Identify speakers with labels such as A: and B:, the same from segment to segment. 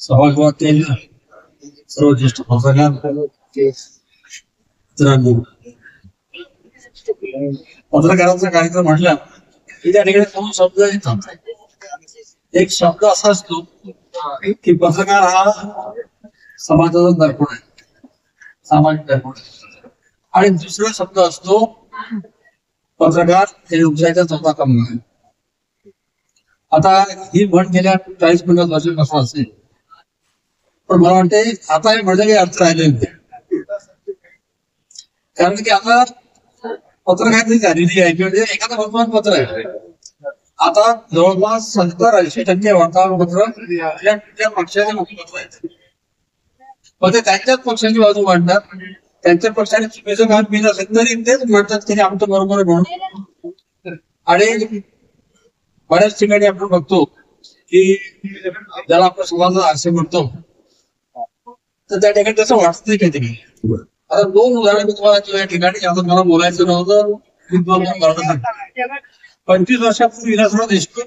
A: सभागृहातील सर्व ज्येष्ठ पत्रकार मित्रांनो, पत्रकारांचा कार्यक्रम म्हटला की त्या ठिकाणी दोन शब्द येतात. एक शब्द असा असतो की पत्रकार हा समाजाचा दर्पण आहे, सामाजिक दर्पण आहे, आणि दुसरा शब्द असतो पत्रकार हे लोकशाहीचा चौथा कमळ आहे. आता ही म्हण गेल्या 40-50 वर्षांपासून असेल, पण मला वाटते आता हे म्हणजे काही अर्थ राहिलेले नाही. कारण की आता पत्रकारिता झालेली आहे, म्हणजे एखादं वर्तमानपत्र आहे. आता जवळपास 70-80% वर्तमानपत्र त्या पक्षाचे मुखपत्र आहेत. मग ते त्यांच्याच पक्षाची बाजू मांडतात, त्यांच्या पक्षाने चुकीचं काम केलं असेल तरी तेच म्हणतात की आमचं बरोबर आहे म्हणून. आणि बऱ्याच ठिकाणी आपण बघतो की ज्याला आपण समाजात असे म्हणतो, तर त्या ठिकाणी तसं वाटत नाही काही. आता दोन उदाहरण तुम्हाला या ठिकाणी आता मला बोलायचं नव्हतं, 25 वर्षापूर्वी विलासराव देशमुख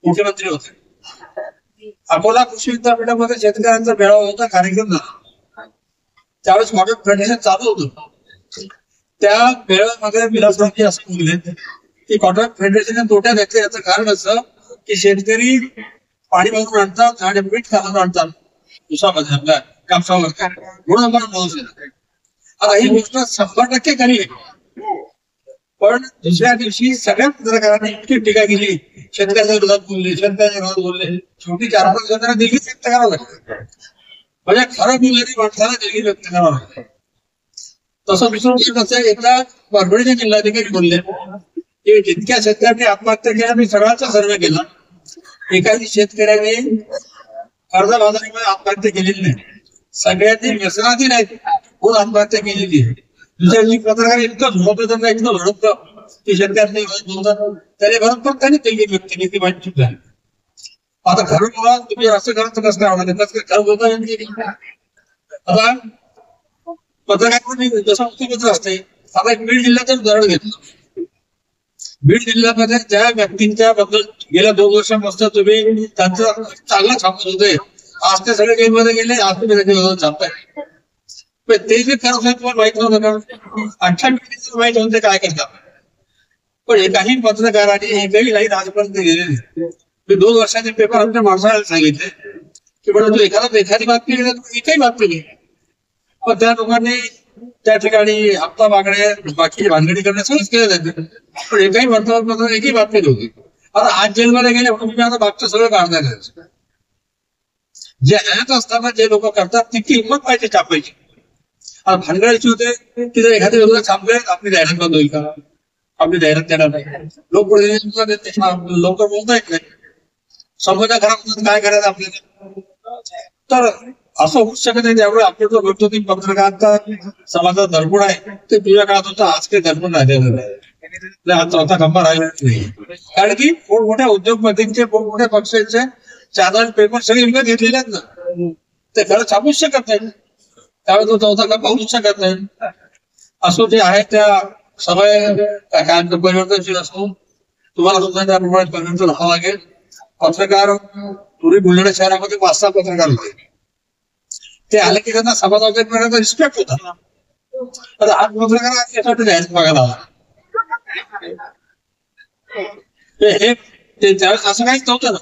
A: मुख्यमंत्री होते. अकोला कृषी विद्यापीठामध्ये शेतकऱ्यांचा मेळावा होता, कार्यक्रम झाला. त्यावेळेस कॉटन फेडरेशन चालू होतं. त्या मेळाव्यामध्ये विलासरावजी असं बोलले की कॉटन फेडरेशनने तोट्यात घेतले. याचं कारण असं की शेतकरी पाणी भरून आणतात आणि मीठ घालून आणतात उसामध्ये, आपल्या कापसावर, म्हणून आम्हाला पाऊस येतो. आता ही गोष्ट 100% खरी आहे. पण दुसऱ्या दिवशी सगळ्या पत्रकारांनी इतकी टीका केली, शेतकऱ्याच्या विरोधात बोलले, शेतकऱ्याच्या विरोधात बोलले. शेवटी 4-5 जणांना दिल्ली व्यक्त करावं लागतं. म्हणजे खरं बोलणारी माणसाला दिल्ली व्यक्त करावं लागतं. तसं दुसरं कसं, एकदा परभणीचे जिल्हाधिकारी बोलले की जितक्या शेतकऱ्यांनी आत्महत्या केल्या मी सगळ्यांचा सर्वे केला, एखादी शेतकऱ्याने कर्जबाजारीमध्ये आत्महत्या केलेली नाही. सगळ्यांनी व्यसनाधी नाही म्हणून आत्महत्या केलेली आहे. दुसऱ्या दिवशी पत्रकार इतकं झोपत त्यांना इतकं झडपतं की शेतकऱ्यांनी बोलतात त्याने बरोबर त्यांनी दिल्ली व्यक्त केली, ती माहिती चूक झाली. आता खरं बोला, तुम्ही असं करत कसं काय खरं बोलता. आता पत्रकार जसं मुख्यमंत्री असते. आता एक बीड जिल्ह्याचं उदाहरण घेतलं. बीड जिल्ह्यामध्ये ज्या व्यक्तींच्या बद्दल गेल्या 2 वर्षांपासून तुम्ही त्यांचं चांगलं सांगत होते, आज ते सगळे जेलमध्ये गेले, आज तुम्ही त्याच्या विरोधात सांगताय. ते जे करत आहेत तुम्हाला माहित नव्हतं का? 28 माहित होते काय करतात. पण एकाही पत्रकाराने एकही लाईन आजपर्यंत गेलेली. मी 2 वर्षाचे पेपर आमच्या माणसाला सांगितले की म्हणून तू एखादी बातमी गेली, एकही बातमी नाही. पण त्या लोकांनी त्या ठिकाणी हप्ता मागणे, बाकी भानगडी करणे सगळंच केलं जाते, पण एकही वर्तमानपत्र एकही बातमी नव्हती. आता आज जेलमध्ये गेले म्हणून मी आता मागचं सगळं काढणार आहे. जे हयात असताना जे लोक करतात तितकी हिंमत पाहिजे छापायची. आता भानगडीची होते की जर एखाद्या लोक छापले, आपली जाहिरात बंद होईल का? आपली जाहिरात देणार नाही. लोक बोलता येत नाही. समजा घरात काय करायचं आपल्याला, तर असं होऊच शकत नाही. त्यामुळे आपण जो म्हणतो की पत्रकारिता समाजाचा दर्पण आहे, ते तुझ्या काळात होतं, आज काही दर्पण राहिलेलं नाही. हा चौथा खंबा राहिला नाही. कारण की मोठमोठ्या उद्योगपतींचे, मोठमोठ्या पक्षांचे चॅनल पेपर सगळे विकत घेतलेले आहेत ना, ते खरं छापूच शकत नाही. त्यामुळे तो चौथा खंबा होऊच शकत नाही. असो जे आहे त्या सगळे काय परिवर्तनशील असतो. तुम्हाला सुद्धा त्याप्रमाणे परिवर्तन व्हावं लागेल. पत्रकार पूर्वी बुलढाणा शहरामध्ये 5-6 पत्रकार होते. ते आले की त्यांना समाजाचा रिस्पेक्ट होता. आता आज पत्रकार यासाठी जाहीर बघायला हवा. हे त्यावेळेस असं काहीच नव्हतं ना.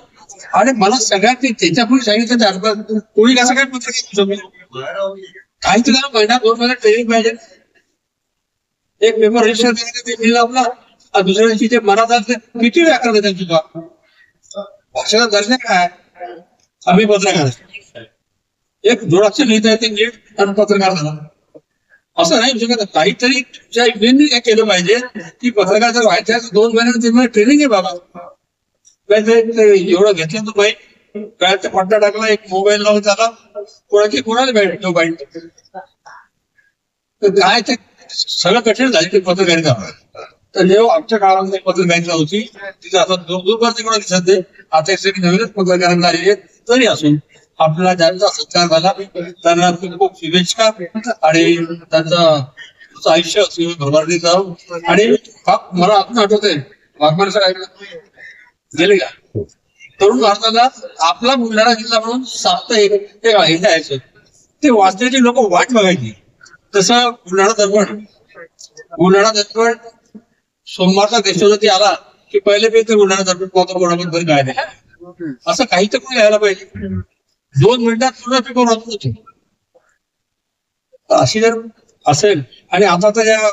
A: आणि मला सगळ्यात त्याच्यापूर्वी सांगितलं कोणी कसं काय पत्रकार काहीतरी त्याला महिना 2 महिन्यात ट्रेनिंग पाहिजे. एक पेपर रजिस्टर करायचं आपला, दुसऱ्या दिवशी ते मनात असते किती व्याकरण आहे त्यांची भाषेचा दर्जा काय. आम्ही पत्रकार एक जोडाक्षर लिहिता येते नीट आणि पत्रकार झाला असं नाही शकत. काहीतरी काय केलं पाहिजे की पत्रकार जर व्हायचं 2 महिन्यात ट्रेनिंग आहे बाबा. एवढं घेतलं तर माहीत काय पट्टा टाकला, एक मोबाईल लावून झाला, कोणाला भेटतो बाईट काय ते सगळं कठीण झालं ते पत्रकारिता. तर जेव्हा आमच्या काळामध्ये पत्रकारिता होती तिथे आता दूरपर्यंत कोणा दिसत नाही. आता एक नवीनच पत्रकारांना आलेले, तरी असून आपल्याला ज्यांचा सत्कार झाला त्यांना खूप खूप शुभेच्छा. आणि त्यांचं आयुष्य भरभराटीत जावं. आणि मला आपण आठवतंय वाघमारे साहेब गेले का, तरुण भारताला आपला बुलढाणा जिल्हा म्हणून साप्ताहिक हे यायचं, ते वाचण्याची लोक वाट बघायची. तसं बुलढाणा दर्पण सोमवारचा देशोन्नती आला की पहिले पेज बुलढाणा दर्पण पाहतो कोणाबद्दल काय नाही, असं काही तर कोणी लिहायला पाहिजे. 2 मिनिटात पूर्ण पेपर वाचून होतो. अशी जर असेल, आणि आता तर या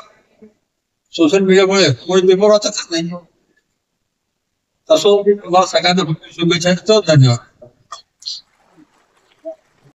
A: सोशल मीडियामुळे कोणी पेपर वाचतच नाही. असो, सगळ्यांना शुभेच्छा. धन्यवाद.